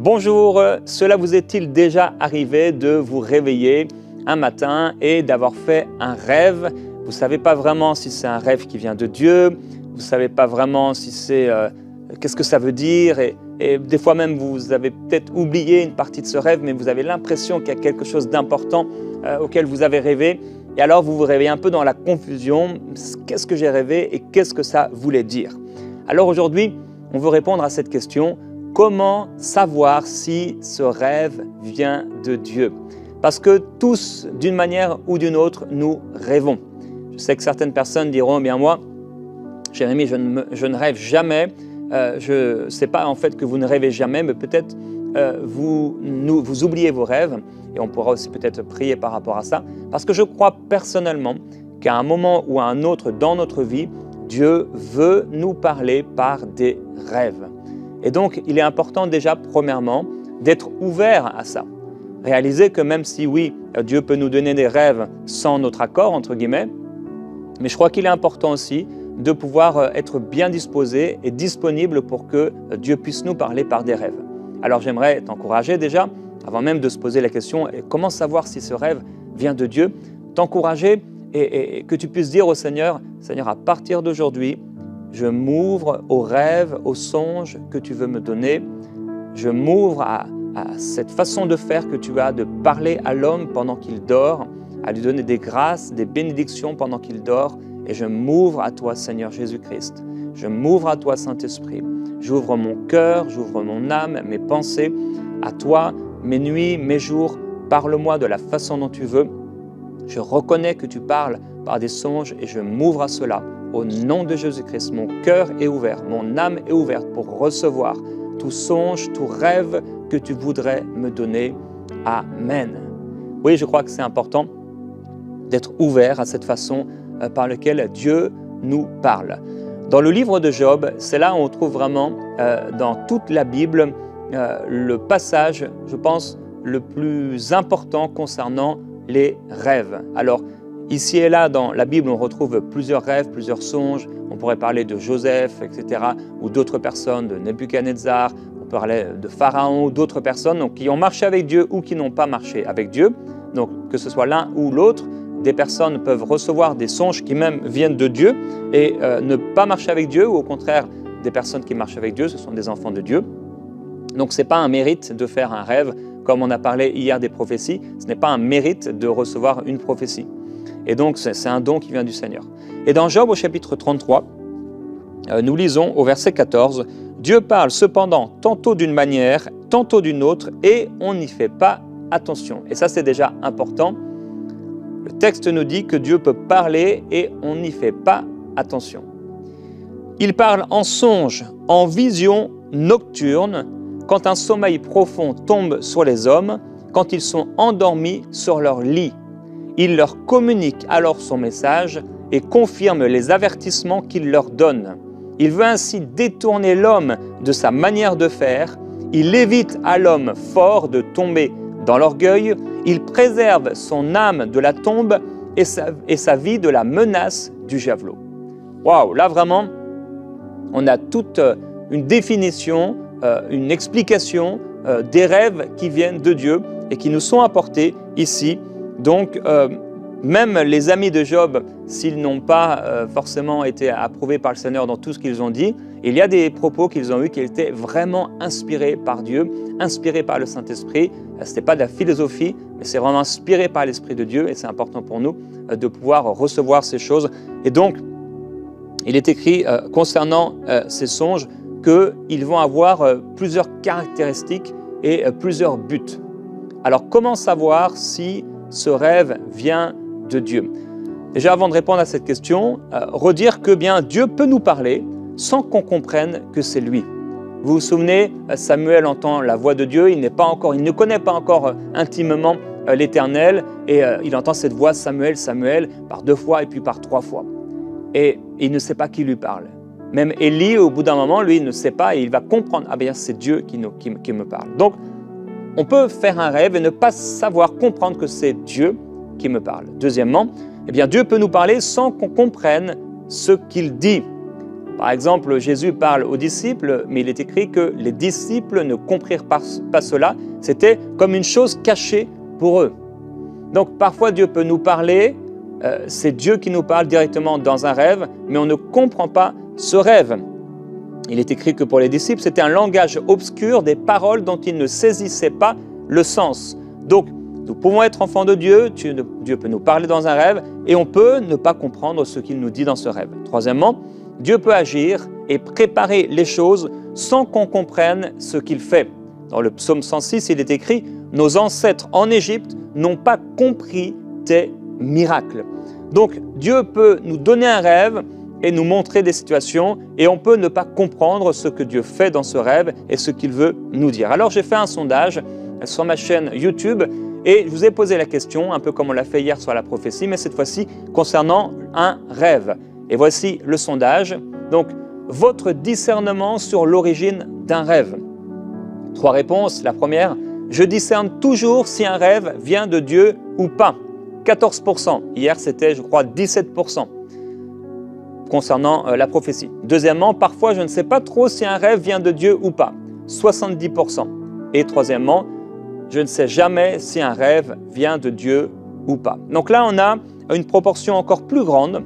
Bonjour, cela vous est-il déjà arrivé de vous réveiller un matin et d'avoir fait un rêve? Vous ne savez pas vraiment si c'est un rêve qui vient de Dieu, vous ne savez pas vraiment si c'est qu'est-ce que ça veut dire et des fois même vous avez peut-être oublié une partie de ce rêve, mais vous avez l'impression qu'il y a quelque chose d'important auquel vous avez rêvé et alors vous vous réveillez un peu dans la confusion. Qu'est-ce que j'ai rêvé et qu'est-ce que ça voulait dire? Alors aujourd'hui, on veut répondre à cette question. Comment savoir si ce rêve vient de Dieu? Parce que tous, d'une manière ou d'une autre, nous rêvons. Je sais que certaines personnes diront, bien moi, Jérémie, je ne rêve jamais. Je ne sais pas en fait que vous ne rêvez jamais, mais peut-être vous oubliez vos rêves. Et on pourra aussi peut-être prier par rapport à ça. Parce que je crois personnellement qu'à un moment ou à un autre dans notre vie, Dieu veut nous parler par des rêves. Et donc, il est important déjà, premièrement, d'être ouvert à ça. Réaliser que même si, oui, Dieu peut nous donner des rêves sans notre accord, entre guillemets, mais je crois qu'il est important aussi de pouvoir être bien disposé et disponible pour que Dieu puisse nous parler par des rêves. Alors, j'aimerais t'encourager déjà, avant même de se poser la question « Comment savoir si ce rêve vient de Dieu ?» T'encourager et que tu puisses dire au Seigneur « Seigneur, à partir d'aujourd'hui, je m'ouvre aux rêves, aux songes que tu veux me donner. Je m'ouvre à cette façon de faire que tu as de parler à l'homme pendant qu'il dort, à lui donner des grâces, des bénédictions pendant qu'il dort. Et je m'ouvre à toi, Seigneur Jésus-Christ. Je m'ouvre à toi, Saint-Esprit. J'ouvre mon cœur, j'ouvre mon âme, mes pensées à toi, mes nuits, mes jours. Parle-moi de la façon dont tu veux. Je reconnais que tu parles par des songes et je m'ouvre à cela. Au nom de Jésus-Christ, mon cœur est ouvert, mon âme est ouverte pour recevoir tout songe, tout rêve que tu voudrais me donner. Amen. Oui, je crois que c'est important d'être ouvert à cette façon par laquelle Dieu nous parle. Dans le livre de Job, c'est là où on trouve vraiment dans toute la Bible le passage, je pense, le plus important concernant les rêves. Alors, ici et là, dans la Bible, on retrouve plusieurs rêves, plusieurs songes. On pourrait parler de Joseph, etc., ou d'autres personnes, de Nebuchadnezzar. On parlait de Pharaon, ou d'autres personnes donc, qui ont marché avec Dieu ou qui n'ont pas marché avec Dieu. Donc, que ce soit l'un ou l'autre, des personnes peuvent recevoir des songes qui même viennent de Dieu et ne pas marcher avec Dieu, ou au contraire, des personnes qui marchent avec Dieu, ce sont des enfants de Dieu. Donc, ce n'est pas un mérite de faire un rêve, comme on a parlé hier des prophéties. Ce n'est pas un mérite de recevoir une prophétie. Et donc, c'est un don qui vient du Seigneur. Et dans Job, au chapitre 33, nous lisons au verset 14, « Dieu parle cependant tantôt d'une manière, tantôt d'une autre, et on n'y fait pas attention. » Et ça, c'est déjà important. Le texte nous dit que Dieu peut parler et on n'y fait pas attention. Il parle en songe, en vision nocturne, quand un sommeil profond tombe sur les hommes, quand ils sont endormis sur leur lit. Il leur communique alors son message et confirme les avertissements qu'il leur donne. Il veut ainsi détourner l'homme de sa manière de faire. Il évite à l'homme fort de tomber dans l'orgueil. Il préserve son âme de la tombe et sa vie de la menace du javelot. Waouh, là vraiment, on a toute une définition, une explication des rêves qui viennent de Dieu et qui nous sont apportés ici. Donc, même les amis de Job, s'ils n'ont pas forcément été approuvés par le Seigneur dans tout ce qu'ils ont dit, il y a des propos qu'ils ont eus qui étaient vraiment inspirés par Dieu, inspirés par le Saint-Esprit. Ce n'était pas de la philosophie, mais c'est vraiment inspiré par l'Esprit de Dieu et c'est important pour nous de pouvoir recevoir ces choses. Et donc, il est écrit concernant ces songes qu'ils vont avoir plusieurs caractéristiques et plusieurs buts. Alors, comment savoir si ce rêve vient de Dieu? Déjà, avant de répondre à cette question, redire que bien Dieu peut nous parler sans qu'on comprenne que c'est lui. Vous vous souvenez, Samuel entend la voix de Dieu, il ne connaît pas encore intimement l'Éternel et il entend cette voix Samuel, Samuel par 2 fois et puis par 3 fois. Et il ne sait pas qui lui parle. Même Élie, au bout d'un moment, lui, il ne sait pas et il va comprendre, ah bien c'est Dieu qui me parle. Donc, on peut faire un rêve et ne pas savoir comprendre que c'est Dieu qui me parle. Deuxièmement, eh bien, Dieu peut nous parler sans qu'on comprenne ce qu'il dit. Par exemple, Jésus parle aux disciples, mais il est écrit que les disciples ne comprirent pas cela. C'était comme une chose cachée pour eux. Donc parfois Dieu peut nous parler, c'est Dieu qui nous parle directement dans un rêve, mais on ne comprend pas ce rêve. Il est écrit que pour les disciples, c'était un langage obscur, des paroles dont ils ne saisissaient pas le sens. Donc, nous pouvons être enfants de Dieu, Dieu peut nous parler dans un rêve, et on peut ne pas comprendre ce qu'il nous dit dans ce rêve. Troisièmement, Dieu peut agir et préparer les choses sans qu'on comprenne ce qu'il fait. Dans le psaume 106, il est écrit « Nos ancêtres en Égypte n'ont pas compris tes miracles ». Donc, Dieu peut nous donner un rêve et nous montrer des situations, et on peut ne pas comprendre ce que Dieu fait dans ce rêve et ce qu'il veut nous dire. Alors j'ai fait un sondage sur ma chaîne YouTube et je vous ai posé la question, un peu comme on l'a fait hier sur la prophétie, mais cette fois-ci concernant un rêve. Et voici le sondage. Donc, votre discernement sur l'origine d'un rêve. 3 réponses. La première, je discerne toujours si un rêve vient de Dieu ou pas. 14%. Hier, c'était, je crois, 17%. Concernant la prophétie. Deuxièmement, parfois je ne sais pas trop si un rêve vient de Dieu ou pas, 70%. Et troisièmement, je ne sais jamais si un rêve vient de Dieu ou pas. Donc là, on a une proportion encore plus grande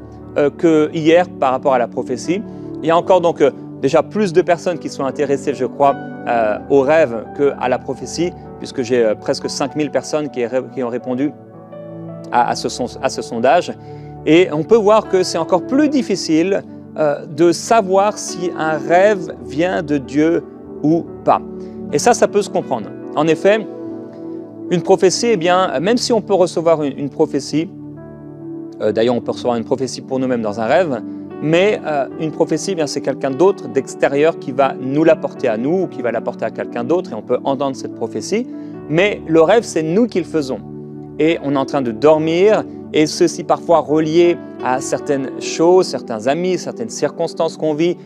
que hier par rapport à la prophétie. Il y a encore donc déjà plus de personnes qui sont intéressées, je crois, au rêve qu'à la prophétie, puisque j'ai presque 5000 personnes qui ont répondu à ce sondage. Et on peut voir que c'est encore plus difficile de savoir si un rêve vient de Dieu ou pas. Et ça peut se comprendre. En effet, une prophétie, eh bien, même si on peut recevoir une prophétie, d'ailleurs on peut recevoir une prophétie pour nous-mêmes dans un rêve, mais une prophétie, eh bien, c'est quelqu'un d'autre d'extérieur qui va nous l'apporter à nous ou qui va l'apporter à quelqu'un d'autre et on peut entendre cette prophétie. Mais le rêve, c'est nous qui le faisons. Et on est en train de dormir, et ceci parfois relié à certaines choses, certains amis, certaines circonstances qu'on vit,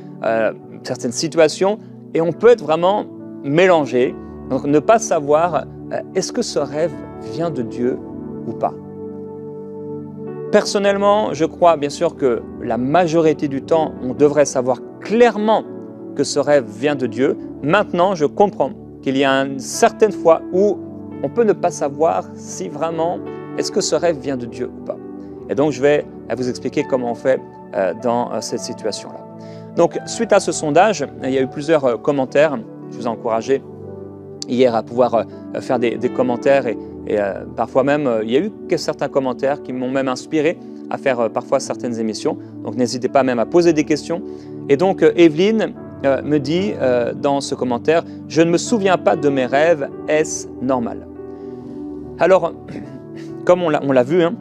certaines situations, et on peut être vraiment mélangé, donc ne pas savoir est-ce que ce rêve vient de Dieu ou pas. Personnellement, je crois bien sûr que la majorité du temps, on devrait savoir clairement que ce rêve vient de Dieu. Maintenant, je comprends qu'il y a une certaine fois où on peut ne pas savoir si vraiment est-ce que ce rêve vient de Dieu ou pas. Et donc, je vais vous expliquer comment on fait dans cette situation-là. Donc, suite à ce sondage, il y a eu plusieurs commentaires. Je vous ai encouragé hier à pouvoir faire des commentaires et parfois même, il y a eu certains commentaires qui m'ont même inspiré à faire parfois certaines émissions. Donc, n'hésitez pas même à poser des questions. Et donc, Evelyne me dit dans ce commentaire « Je ne me souviens pas de mes rêves, est-ce normal ?» Alors, comme on l'a vu, hein,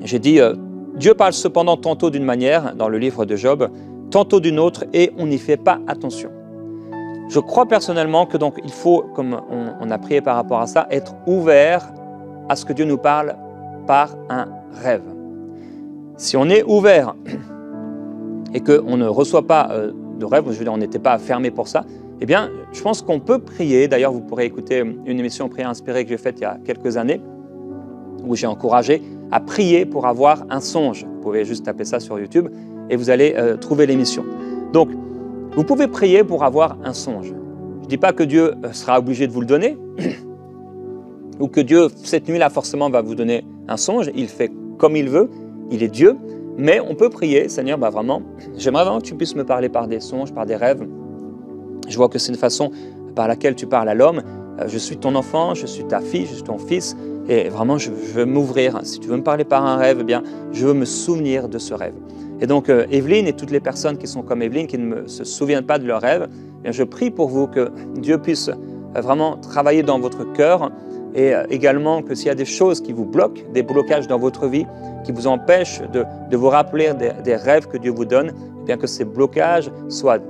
j'ai dit Dieu parle cependant tantôt d'une manière dans le livre de Job, tantôt d'une autre et on n'y fait pas attention. Je crois personnellement que donc il faut, comme on a prié par rapport à ça, être ouvert à ce que Dieu nous parle par un rêve. Si on est ouvert et qu'on ne reçoit pas de rêve, je veux dire on n'était pas fermé pour ça, eh bien je pense qu'on peut prier. D'ailleurs vous pourrez écouter une émission Prière inspirée que j'ai faite il y a quelques années, où j'ai encouragé à prier pour avoir un songe. Vous pouvez juste taper ça sur YouTube et vous allez trouver l'émission. Donc, vous pouvez prier pour avoir un songe. Je ne dis pas que Dieu sera obligé de vous le donner, ou que Dieu, cette nuit-là, forcément, va vous donner un songe. Il fait comme il veut, il est Dieu, mais on peut prier, Seigneur, vraiment, j'aimerais vraiment que tu puisses me parler par des songes, par des rêves. Je vois que c'est une façon par laquelle tu parles à l'homme. Je suis ton enfant, je suis ta fille, je suis ton fils, et vraiment je veux m'ouvrir. Si tu veux me parler par un rêve, eh bien, je veux me souvenir de ce rêve. Et donc Evelyne et toutes les personnes qui sont comme Evelyne, qui ne se souviennent pas de leur rêve, eh bien, je prie pour vous que Dieu puisse vraiment travailler dans votre cœur et également que s'il y a des choses qui vous bloquent, des blocages dans votre vie, qui vous empêchent de vous rappeler des rêves que Dieu vous donne, eh bien que ces blocages soient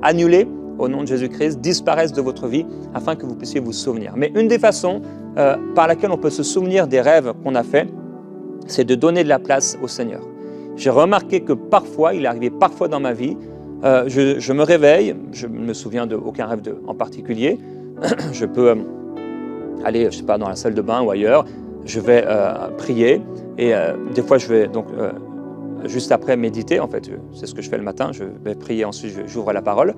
annulés au nom de Jésus-Christ, disparaissent de votre vie afin que vous puissiez vous souvenir. Mais une des façons par laquelle on peut se souvenir des rêves qu'on a faits, c'est de donner de la place au Seigneur. J'ai remarqué que parfois, il est arrivé parfois dans ma vie, je me réveille, je ne me souviens d'aucun rêve en particulier, je peux aller, je ne sais pas, dans la salle de bain ou ailleurs, je vais prier et des fois je vais donc juste après méditer, en fait, c'est ce que je fais le matin, je vais prier, ensuite j'ouvre la parole.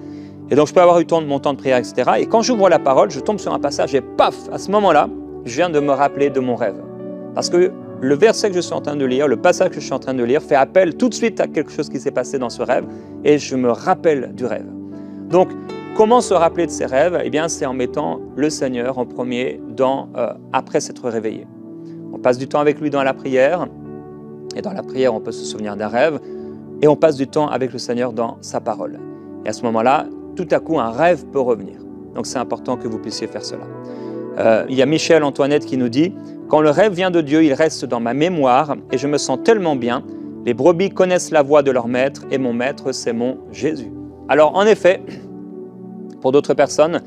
Et donc je peux avoir eu mon temps de prière, etc. Et quand j'ouvre la parole, je tombe sur un passage et paf, à ce moment-là, je viens de me rappeler de mon rêve. Parce que le verset que je suis en train de lire, le passage que je suis en train de lire, fait appel tout de suite à quelque chose qui s'est passé dans ce rêve et je me rappelle du rêve. Donc, comment se rappeler de ses rêves? Eh bien, c'est en mettant le Seigneur en premier après s'être réveillé. On passe du temps avec lui dans la prière, et dans la prière, on peut se souvenir d'un rêve, et on passe du temps avec le Seigneur dans sa parole. Et à ce moment-là, tout à coup, un rêve peut revenir. Donc, c'est important que vous puissiez faire cela. Il y a Michel Antoinette qui nous dit « Quand le rêve vient de Dieu, il reste dans ma mémoire, et je me sens tellement bien. Les brebis connaissent la voix de leur maître, et mon maître, c'est mon Jésus. » Alors, en effet, pour d'autres personnes,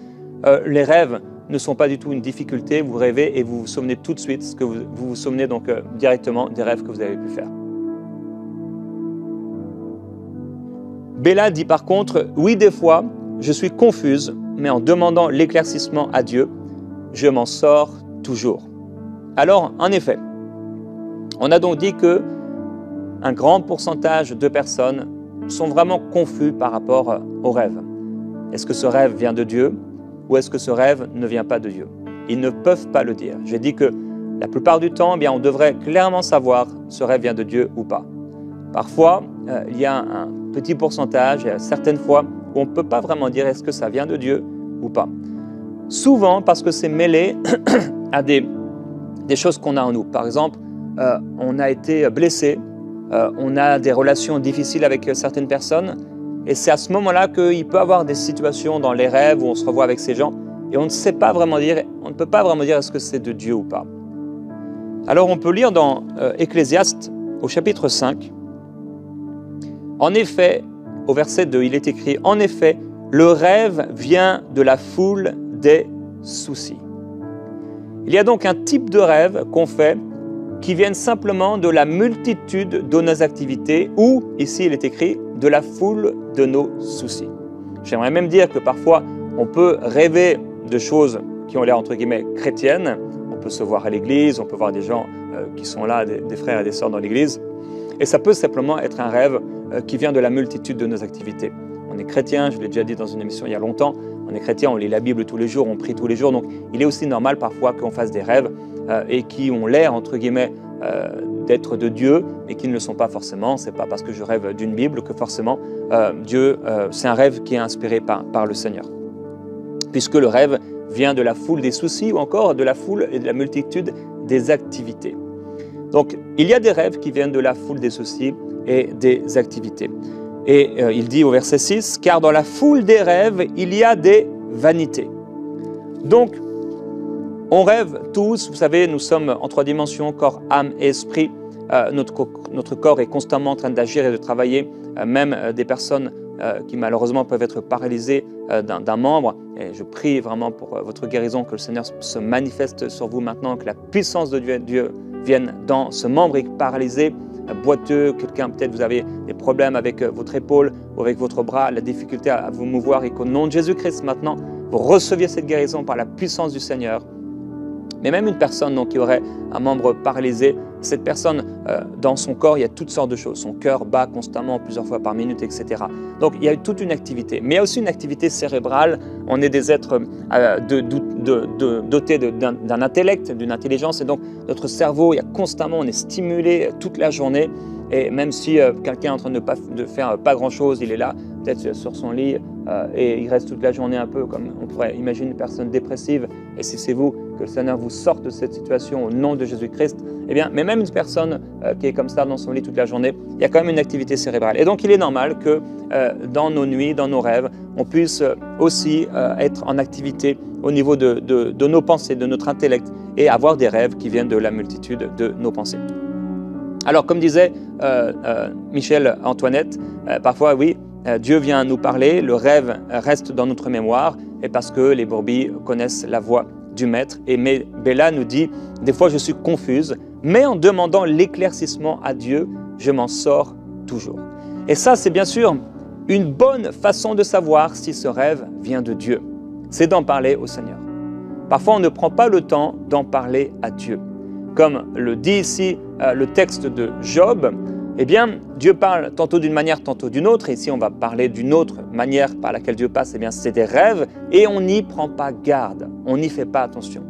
les rêves ne sont pas du tout une difficulté. Vous rêvez et vous vous souvenez tout de suite, vous vous souvenez donc directement des rêves que vous avez pu faire. Bella dit par contre, oui, des fois, je suis confuse, mais en demandant l'éclaircissement à Dieu, je m'en sors toujours. Alors, en effet, on a donc dit que un grand pourcentage de personnes sont vraiment confus par rapport au rêve. Est-ce que ce rêve vient de Dieu ou est-ce que ce rêve ne vient pas de Dieu? Ils ne peuvent pas le dire. J'ai dit que la plupart du temps, eh bien, on devrait clairement savoir si ce rêve vient de Dieu ou pas. Parfois, il y a un petit pourcentage, il y a certaines fois où on ne peut pas vraiment dire est-ce que ça vient de Dieu ou pas. Souvent parce que c'est mêlé à des choses qu'on a en nous. Par exemple, on a été blessé, on a des relations difficiles avec certaines personnes, et c'est à ce moment-là qu'il peut y avoir des situations dans les rêves où on se revoit avec ces gens et on ne sait pas vraiment dire, on ne peut pas vraiment dire est-ce que c'est de Dieu ou pas. Alors on peut lire dans Ecclésiaste au chapitre 5. En effet, au verset 2, il est écrit « En effet, le rêve vient de la foule des soucis. » Il y a donc un type de rêve qu'on fait qui viennent simplement de la multitude de nos activités ou, ici il est écrit, de la foule de nos soucis. J'aimerais même dire que parfois, on peut rêver de choses qui ont l'air entre guillemets chrétiennes. On peut se voir à l'église, on peut voir des gens qui sont là, des frères et des sœurs dans l'église. Et ça peut simplement être un rêve qui vient de la multitude de nos activités. On est chrétien, je l'ai déjà dit dans une émission il y a longtemps, on est chrétien, on lit la Bible tous les jours, on prie tous les jours. Donc il est aussi normal parfois qu'on fasse des rêves et qui ont l'air entre guillemets d'être de Dieu, mais qui ne le sont pas forcément. C'est pas parce que je rêve d'une Bible que forcément Dieu, c'est un rêve qui est inspiré par le Seigneur. Puisque le rêve vient de la foule des soucis ou encore de la foule et de la multitude des activités. Donc il y a des rêves qui viennent de la foule des soucis et des activités. Et il dit au verset 6, « Car dans la foule des rêves, il y a des vanités. » Donc, on rêve tous, vous savez, nous sommes en 3 dimensions, corps, âme et esprit. Notre corps est constamment en train d'agir et de travailler, même des personnes qui malheureusement peuvent être paralysées d'un membre. Et je prie vraiment pour votre guérison, que le Seigneur se manifeste sur vous maintenant, que la puissance de Dieu vienne dans ce membre paralysé, boiteux, quelqu'un peut-être vous avez des problèmes avec votre épaule ou avec votre bras, la difficulté à vous mouvoir, et qu'au nom de Jésus-Christ maintenant, vous receviez cette guérison par la puissance du Seigneur. Mais même une personne donc, qui aurait un membre paralysé, cette personne, dans son corps, il y a toutes sortes de choses. Son cœur bat constamment plusieurs fois par minute, etc. Donc il y a toute une activité. Mais il y a aussi une activité cérébrale. On est des êtres dotés d'un intellect, d'une intelligence. Et donc notre cerveau, il y a constamment, on est stimulé toute la journée. Et même si quelqu'un est en train de faire pas grand-chose, il est là, peut-être sur son lit, et il reste toute la journée un peu comme on pourrait imaginer une personne dépressive. Et si c'est vous, que le Seigneur vous sorte de cette situation au nom de Jésus-Christ, eh bien, mais même une personne qui est comme ça dans son lit toute la journée, il y a quand même une activité cérébrale. Et donc il est normal que dans nos nuits, dans nos rêves, on puisse aussi être en activité au niveau de nos pensées, de notre intellect, et avoir des rêves qui viennent de la multitude de nos pensées. Alors, comme disait Michel Antoinette, parfois, oui, Dieu vient nous parler, le rêve reste dans notre mémoire, et parce que les brebis connaissent la voix du Maître. Et Bella nous dit, des fois je suis confuse, mais en demandant l'éclaircissement à Dieu, je m'en sors toujours. Et ça, c'est bien sûr une bonne façon de savoir si ce rêve vient de Dieu. C'est d'en parler au Seigneur. Parfois, on ne prend pas le temps d'en parler à Dieu. Comme le dit ici le texte de Job, Eh bien, Dieu parle tantôt d'une manière, tantôt d'une autre. Et ici, on va parler d'une autre manière par laquelle Dieu passe. Eh bien, c'est des rêves et on n'y prend pas garde. On n'y fait pas attention.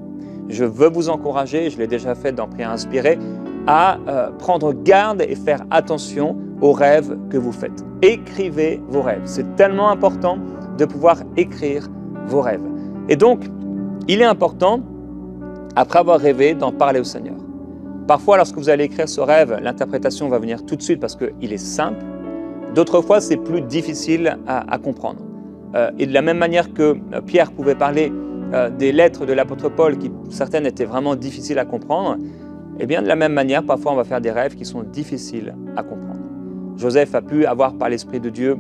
Je veux vous encourager, je l'ai déjà fait dans Prière inspirée, à prendre garde et faire attention aux rêves que vous faites. Écrivez vos rêves. C'est tellement important de pouvoir écrire vos rêves. Et donc, il est important, après avoir rêvé, d'en parler au Seigneur. Parfois, lorsque vous allez écrire ce rêve, l'interprétation va venir tout de suite parce qu'il est simple. D'autres fois, c'est plus difficile à comprendre. Et de la même manière que Pierre pouvait parler des lettres de l'apôtre Paul, qui certaines étaient vraiment difficiles à comprendre, et bien de la même manière, parfois on va faire des rêves qui sont difficiles à comprendre. Joseph a pu avoir par l'Esprit de Dieu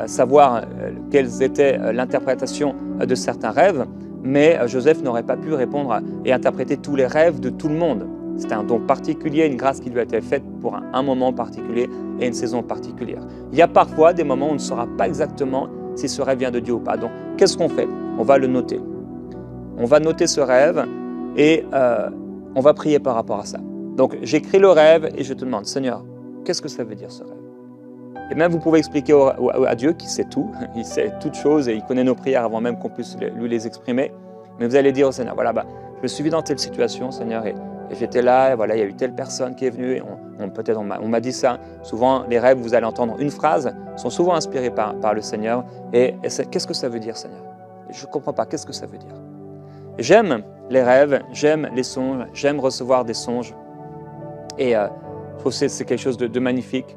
savoir quelles étaient l'interprétation de certains rêves, mais Joseph n'aurait pas pu répondre et interpréter tous les rêves de tout le monde. C'était un don particulier, une grâce qui lui a été faite pour un moment particulier et une saison particulière. Il y a parfois des moments où on ne saura pas exactement si ce rêve vient de Dieu ou pas. Donc, qu'est-ce qu'on fait? On va le noter. On va noter ce rêve et on va prier par rapport à ça. Donc, j'écris le rêve et je te demande, Seigneur, qu'est-ce que ça veut dire ce rêve? Et même vous pouvez expliquer à Dieu qui sait tout, il sait toutes choses et il connaît nos prières avant même qu'on puisse lui les exprimer. Mais vous allez dire au Seigneur, voilà, je me suis vu dans telle situation, Seigneur, et j'étais là, et voilà, il y a eu telle personne qui est venue, et on m'a dit ça. Souvent, les rêves, vous allez entendre une phrase, sont souvent inspirés par le Seigneur. Et qu'est-ce que ça veut dire, Seigneur? Je ne comprends pas, qu'est-ce que ça veut dire? J'aime les rêves, j'aime les songes, j'aime recevoir des songes. Et je trouve que c'est quelque chose de magnifique.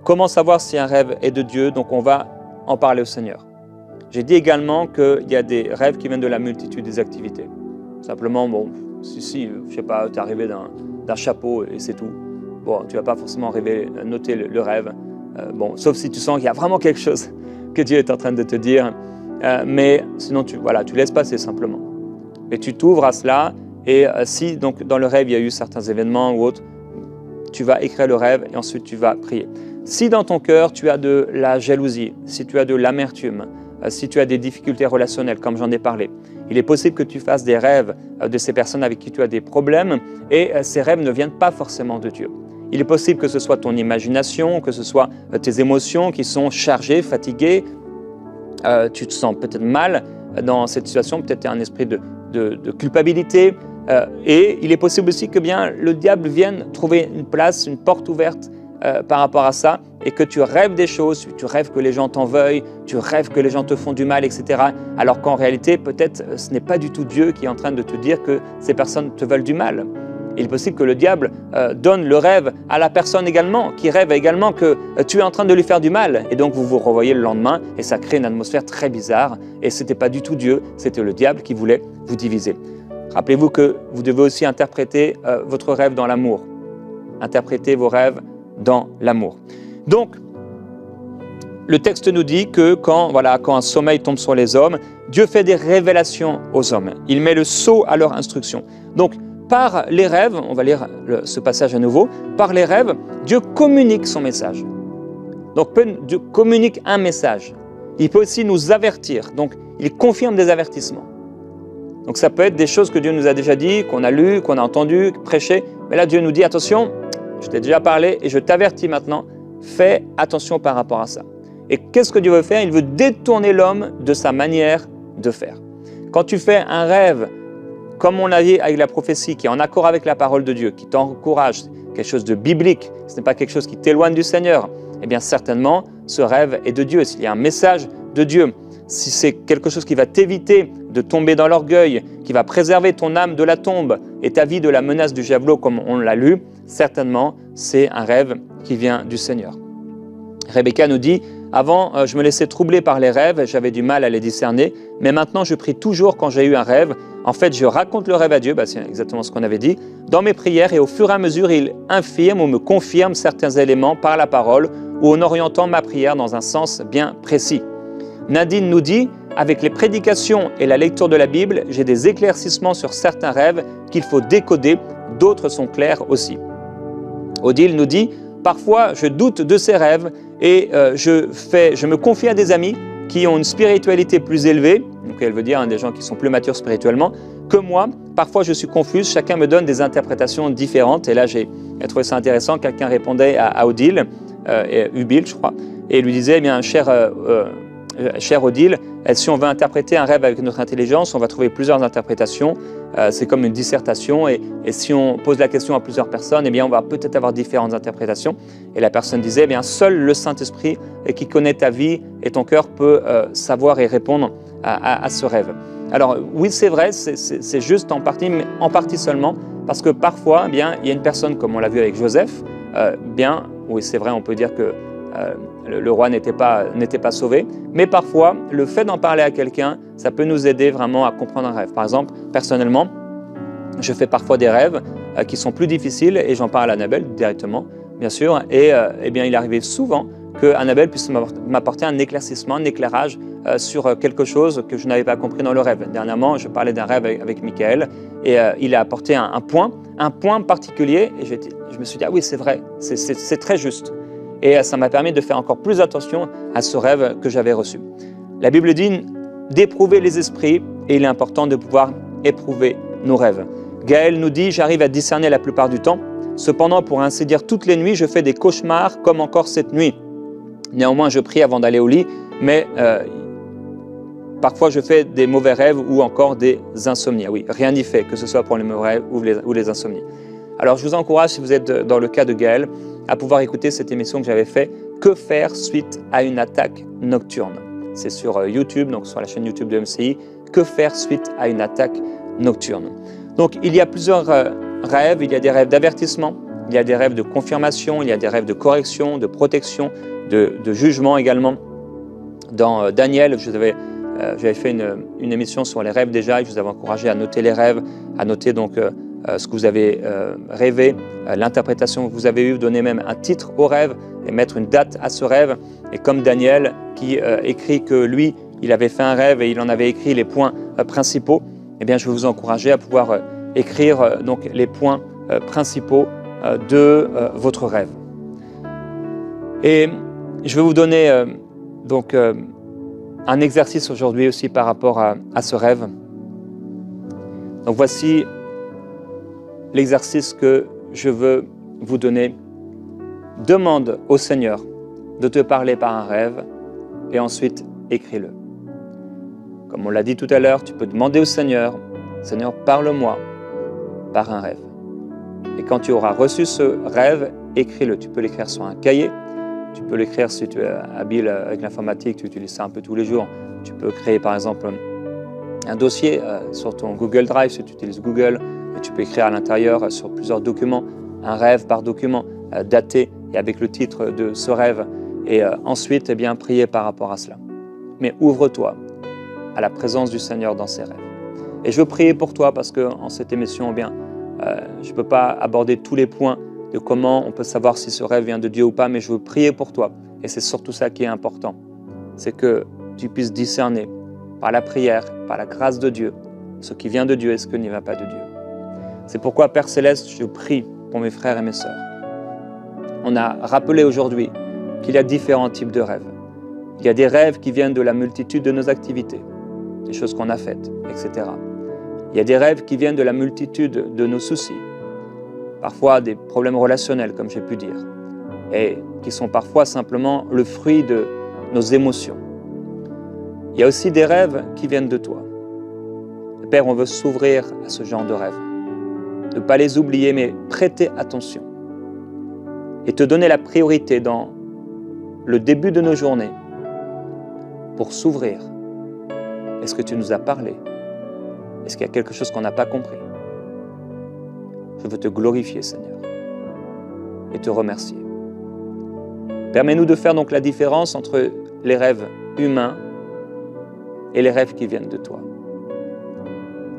Comment savoir si un rêve est de Dieu? Donc on va en parler au Seigneur. J'ai dit également qu'il y a des rêves qui viennent de la multitude des activités. Simplement, si je ne sais pas, tu es arrivé d'un chapeau et c'est tout. Bon, tu ne vas pas forcément noter le rêve. Sauf si tu sens qu'il y a vraiment quelque chose que Dieu est en train de te dire. Mais sinon, tu laisses passer simplement. Et tu t'ouvres à cela. Et si donc, dans le rêve, il y a eu certains événements ou autres, tu vas écrire le rêve et ensuite tu vas prier. Si dans ton cœur, tu as de la jalousie, si tu as de l'amertume, si tu as des difficultés relationnelles, comme j'en ai parlé, il est possible que tu fasses des rêves de ces personnes avec qui tu as des problèmes et ces rêves ne viennent pas forcément de Dieu. Il est possible que ce soit ton imagination, que ce soit tes émotions qui sont chargées, fatiguées, tu te sens peut-être mal dans cette situation, peut-être un esprit de culpabilité et il est possible aussi que bien le diable vienne trouver une place, une porte ouverte par rapport à ça et que tu rêves des choses, tu rêves que les gens t'en veuillent, tu rêves que les gens te font du mal, etc. Alors qu'en réalité, peut-être ce n'est pas du tout Dieu qui est en train de te dire que ces personnes te veulent du mal. Il est possible que le diable donne le rêve à la personne également, qui rêve également que tu es en train de lui faire du mal. Et donc vous vous revoyez le lendemain et ça crée une atmosphère très bizarre. Et ce n'était pas du tout Dieu, c'était le diable qui voulait vous diviser. Rappelez-vous que vous devez aussi interpréter votre rêve dans l'amour. Interprétez vos rêves dans l'amour. Donc, le texte nous dit que quand un sommeil tombe sur les hommes, Dieu fait des révélations aux hommes. Il met le sceau à leur instruction. Donc, par les rêves, on va lire ce passage à nouveau, par les rêves, Dieu communique son message. Donc, Dieu communique un message. Il peut aussi nous avertir. Donc, il confirme des avertissements. Donc, ça peut être des choses que Dieu nous a déjà dit, qu'on a lu, qu'on a entendu, prêché. Mais là, Dieu nous dit, attention, je t'ai déjà parlé et je t'avertis maintenant, fais attention par rapport à ça. Et qu'est-ce que Dieu veut faire? Il veut détourner l'homme de sa manière de faire. Quand tu fais un rêve, comme on l'a dit avec la prophétie, qui est en accord avec la parole de Dieu, qui t'encourage, quelque chose de biblique, ce n'est pas quelque chose qui t'éloigne du Seigneur, eh bien certainement, ce rêve est de Dieu. S'il y a un message de Dieu, si c'est quelque chose qui va t'éviter de tomber dans l'orgueil, qui va préserver ton âme de la tombe et ta vie de la menace du javelot, comme on l'a lu, certainement, c'est un rêve qui vient du Seigneur. Rebecca nous dit, avant, je me laissais troubler par les rêves, j'avais du mal à les discerner, mais maintenant, je prie toujours quand j'ai eu un rêve. En fait, je raconte le rêve à Dieu, c'est exactement ce qu'on avait dit, dans mes prières, et au fur et à mesure, il infirme ou me confirme certains éléments par la parole ou en orientant ma prière dans un sens bien précis. Nadine nous dit, avec les prédications et la lecture de la Bible, j'ai des éclaircissements sur certains rêves qu'il faut décoder, d'autres sont clairs aussi. Odile nous dit, parfois je doute de ces rêves et je me confie à des amis qui ont une spiritualité plus élevée, donc elle veut dire des gens qui sont plus matures spirituellement, que moi, parfois je suis confuse, chacun me donne des interprétations différentes. Et là, j'ai trouvé ça intéressant. Quelqu'un répondait à Odile, Ubil, je crois, et il lui disait, eh bien, cher Odile, si on veut interpréter un rêve avec notre intelligence, on va trouver plusieurs interprétations. C'est comme une dissertation. Et si on pose la question à plusieurs personnes, eh bien, on va peut-être avoir différentes interprétations. Et la personne disait, eh bien, seul le Saint-Esprit qui connaît ta vie et ton cœur peut savoir et répondre à ce rêve. Alors oui, c'est vrai, c'est juste en partie, mais en partie seulement, parce que parfois, eh bien, il y a une personne, comme on l'a vu avec Joseph, bien, oui, c'est vrai, on peut dire que le roi n'était pas sauvé, mais parfois, le fait d'en parler à quelqu'un, ça peut nous aider vraiment à comprendre un rêve. Par exemple, personnellement, je fais parfois des rêves qui sont plus difficiles et j'en parle à Annabelle directement, bien sûr, et eh bien, il arrivait souvent que Annabelle puisse m'apporter un éclaircissement, un éclairage sur quelque chose que je n'avais pas compris dans le rêve. Dernièrement, je parlais d'un rêve avec Michael et il a apporté un point particulier et je me suis dit, ah oui, c'est vrai, c'est très juste. Et ça m'a permis de faire encore plus attention à ce rêve que j'avais reçu. La Bible dit d'éprouver les esprits et il est important de pouvoir éprouver nos rêves. Gaël nous dit, j'arrive à discerner la plupart du temps. Cependant, pour ainsi dire, toutes les nuits, je fais des cauchemars comme encore cette nuit. Néanmoins, je prie avant d'aller au lit, mais parfois je fais des mauvais rêves ou encore des insomnies. Oui, rien n'y fait, que ce soit pour les mauvais rêves ou les insomnies. Alors je vous encourage, si vous êtes dans le cas de Gaël, à pouvoir écouter cette émission que j'avais faite, Que faire suite à une attaque nocturne. C'est sur YouTube, donc sur la chaîne YouTube de MCI, Que faire suite à une attaque nocturne. Donc il y a plusieurs rêves, il y a des rêves d'avertissement, il y a des rêves de confirmation, il y a des rêves de correction, de protection, de jugement également. Dans Daniel, j'avais fait une émission sur les rêves déjà et je vous avais encouragé à noter les rêves, à noter donc ce que vous avez rêvé, l'interprétation que vous avez eue, donner même un titre au rêve et mettre une date à ce rêve. Et comme Daniel qui écrit que lui, il avait fait un rêve et il en avait écrit les points principaux, eh bien je vais vous encourager à pouvoir écrire donc les points principaux de votre rêve. Et je vais vous donner donc un exercice aujourd'hui aussi par rapport à ce rêve. Donc voici l'exercice que je veux vous donner. Demande au Seigneur de te parler par un rêve et ensuite écris-le. Comme on l'a dit tout à l'heure, tu peux demander au Seigneur, Seigneur, parle-moi par un rêve. Et quand tu auras reçu ce rêve, écris-le. Tu peux l'écrire sur un cahier, tu peux l'écrire si tu es habile avec l'informatique, tu utilises ça un peu tous les jours. Tu peux créer par exemple un dossier sur ton Google Drive si tu utilises Google et tu peux écrire à l'intérieur sur plusieurs documents, un rêve par document, daté et avec le titre de ce rêve et ensuite eh bien, prier par rapport à cela. Mais ouvre-toi à la présence du Seigneur dans ses rêves. Et je veux prier pour toi parce qu'en cette émission, eh bien, je ne peux pas aborder tous les points de comment on peut savoir si ce rêve vient de Dieu ou pas, mais je veux prier pour toi. Et c'est surtout ça qui est important. C'est que tu puisses discerner par la prière, par la grâce de Dieu, ce qui vient de Dieu et ce qui ne vient pas de Dieu. C'est pourquoi, Père Céleste, je prie pour mes frères et mes sœurs. On a rappelé aujourd'hui qu'il y a différents types de rêves. Il y a des rêves qui viennent de la multitude de nos activités, des choses qu'on a faites, etc. Il y a des rêves qui viennent de la multitude de nos soucis, parfois des problèmes relationnels, comme j'ai pu dire, et qui sont parfois simplement le fruit de nos émotions. Il y a aussi des rêves qui viennent de toi. Père, on veut s'ouvrir à ce genre de rêves, ne pas les oublier, mais prêter attention et te donner la priorité dans le début de nos journées pour s'ouvrir. Est-ce que tu nous as parlé? Est-ce qu'il y a quelque chose qu'on n'a pas compris? Je veux te glorifier, Seigneur, et te remercier. Permets-nous de faire donc la différence entre les rêves humains et les rêves qui viennent de toi.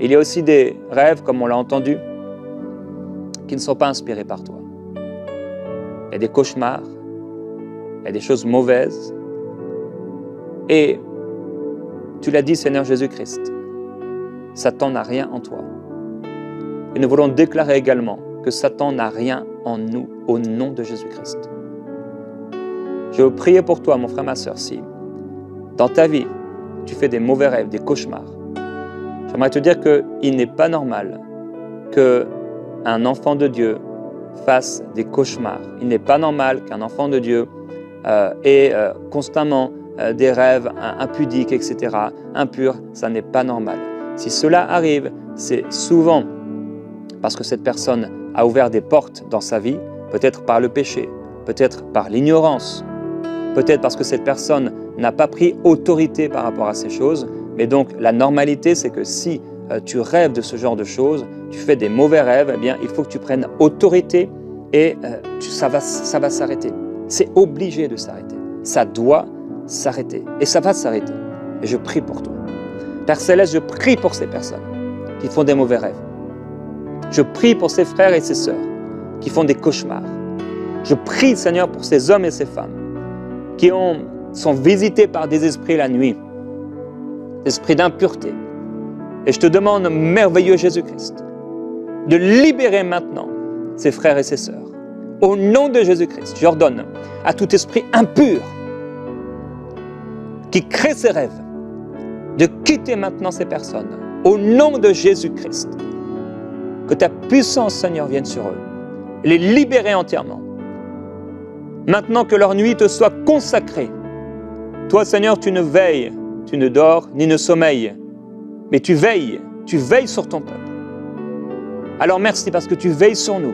Il y a aussi des rêves, comme on l'a entendu, qui ne sont pas inspirés par toi. Il y a des cauchemars, il y a des choses mauvaises. Et tu l'as dit, Seigneur Jésus-Christ, Satan n'a rien en toi. Et nous voulons déclarer également que Satan n'a rien en nous, au nom de Jésus-Christ. Je veux prier pour toi, mon frère, ma sœur, si dans ta vie, tu fais des mauvais rêves, des cauchemars. J'aimerais te dire qu'il n'est pas normal qu'un enfant de Dieu fasse des cauchemars. Il n'est pas normal qu'un enfant de Dieu ait constamment des rêves impudiques, etc., impurs. Ça n'est pas normal. Si cela arrive, c'est souvent parce que cette personne a ouvert des portes dans sa vie, peut-être par le péché, peut-être par l'ignorance, peut-être parce que cette personne n'a pas pris autorité par rapport à ces choses. Mais donc, la normalité, c'est que si tu rêves de ce genre de choses, tu fais des mauvais rêves, eh bien, il faut que tu prennes autorité et ça va s'arrêter. C'est obligé de s'arrêter. Ça doit s'arrêter. Et ça va s'arrêter. Et je prie pour toi. Père Céleste, je prie pour ces personnes qui font des mauvais rêves. Je prie pour ces frères et ces sœurs qui font des cauchemars. Je prie, Seigneur, pour ces hommes et ces femmes qui sont visités par des esprits la nuit, des esprits d'impureté. Et je te demande, merveilleux Jésus-Christ, de libérer maintenant ces frères et ces sœurs. Au nom de Jésus-Christ, j'ordonne à tout esprit impur qui crée ces rêves de quitter maintenant ces personnes. Au nom de Jésus-Christ, que ta puissance, Seigneur, vienne sur eux. Les libérer entièrement. Maintenant que leur nuit te soit consacrée. Toi, Seigneur, tu ne veilles, tu ne dors ni ne sommeilles, mais tu veilles sur ton peuple. Alors merci parce que tu veilles sur nous.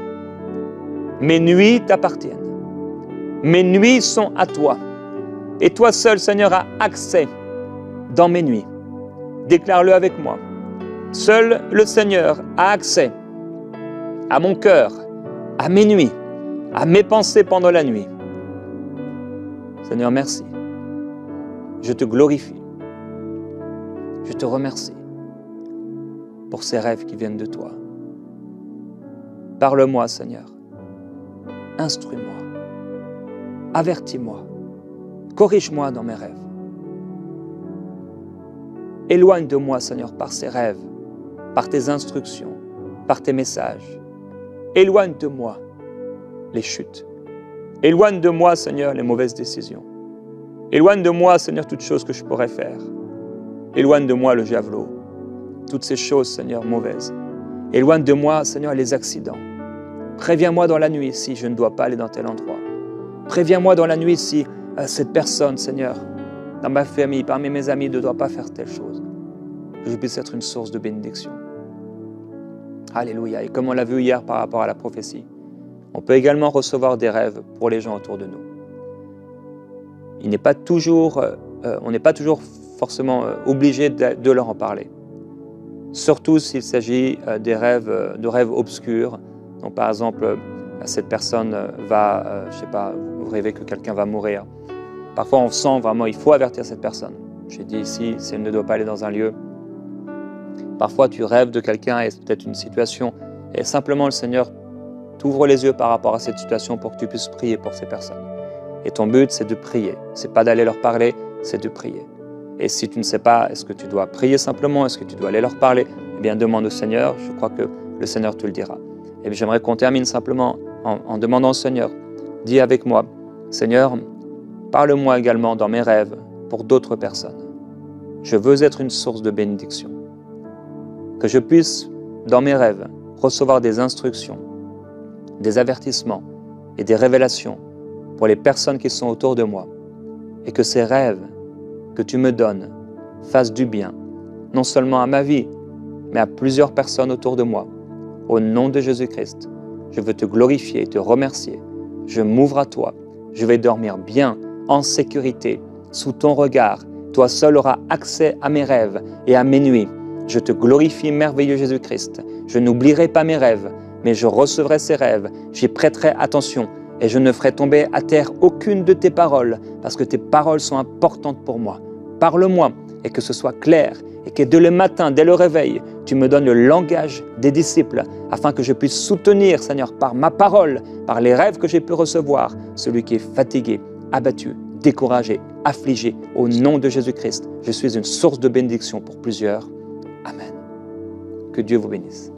Mes nuits t'appartiennent. Mes nuits sont à toi. Et toi seul, Seigneur, as accès dans mes nuits. Déclare-le avec moi. Seul le Seigneur a accès à mon cœur, à mes nuits, à mes pensées pendant la nuit. Seigneur, merci. Je te glorifie. Je te remercie pour ces rêves qui viennent de toi. Parle-moi, Seigneur. Instruis-moi. Avertis-moi. Corrige-moi dans mes rêves. Éloigne de moi, Seigneur, par ces rêves, par tes instructions, par tes messages. Éloigne de moi les chutes. Éloigne de moi, Seigneur, les mauvaises décisions. Éloigne de moi, Seigneur, toutes choses que je pourrais faire. Éloigne de moi le javelot. Toutes ces choses, Seigneur, mauvaises. Éloigne de moi, Seigneur, les accidents. Préviens-moi dans la nuit si je ne dois pas aller dans tel endroit. Préviens-moi dans la nuit si cette personne, Seigneur, dans ma famille, parmi mes amis, ne doit pas faire telle chose. Que je puisse être une source de bénédiction. Alléluia. Et comme on l'a vu hier par rapport à la prophétie, on peut également recevoir des rêves pour les gens autour de nous. On n'est pas toujours forcément obligé de leur en parler. Surtout s'il s'agit de rêves obscurs. Donc par exemple, cette personne va, je ne sais pas, vous rêvez que quelqu'un va mourir. Parfois on sent vraiment, il faut avertir cette personne. J'ai dit ici, si elle ne doit pas aller dans un lieu. Parfois tu rêves de quelqu'un et c'est peut-être une situation. Et simplement le Seigneur t'ouvre les yeux par rapport à cette situation pour que tu puisses prier pour ces personnes. Et ton but, c'est de prier. Ce n'est pas d'aller leur parler, c'est de prier. Et si tu ne sais pas, est-ce que tu dois prier simplement, est-ce que tu dois aller leur parler, eh bien demande au Seigneur, je crois que le Seigneur te le dira. Et j'aimerais qu'on termine simplement en demandant au Seigneur, dis avec moi, Seigneur, parle-moi également dans mes rêves pour d'autres personnes. Je veux être une source de bénédiction. Que je puisse, dans mes rêves, recevoir des instructions, des avertissements et des révélations pour les personnes qui sont autour de moi. Et que ces rêves que tu me donnes fassent du bien, non seulement à ma vie, mais à plusieurs personnes autour de moi. Au nom de Jésus-Christ, je veux te glorifier et te remercier. Je m'ouvre à toi. Je vais dormir bien, en sécurité, sous ton regard. Toi seul auras accès à mes rêves et à mes nuits. Je te glorifie, merveilleux Jésus-Christ. Je n'oublierai pas mes rêves, mais je recevrai ces rêves. J'y prêterai attention et je ne ferai tomber à terre aucune de tes paroles, parce que tes paroles sont importantes pour moi. Parle-moi et que ce soit clair, et que dès le matin, dès le réveil, tu me donnes le langage des disciples, afin que je puisse soutenir, Seigneur, par ma parole, par les rêves que j'ai pu recevoir, celui qui est fatigué, abattu, découragé, affligé. Au nom de Jésus-Christ, je suis une source de bénédiction pour plusieurs. Amen. Que Dieu vous bénisse.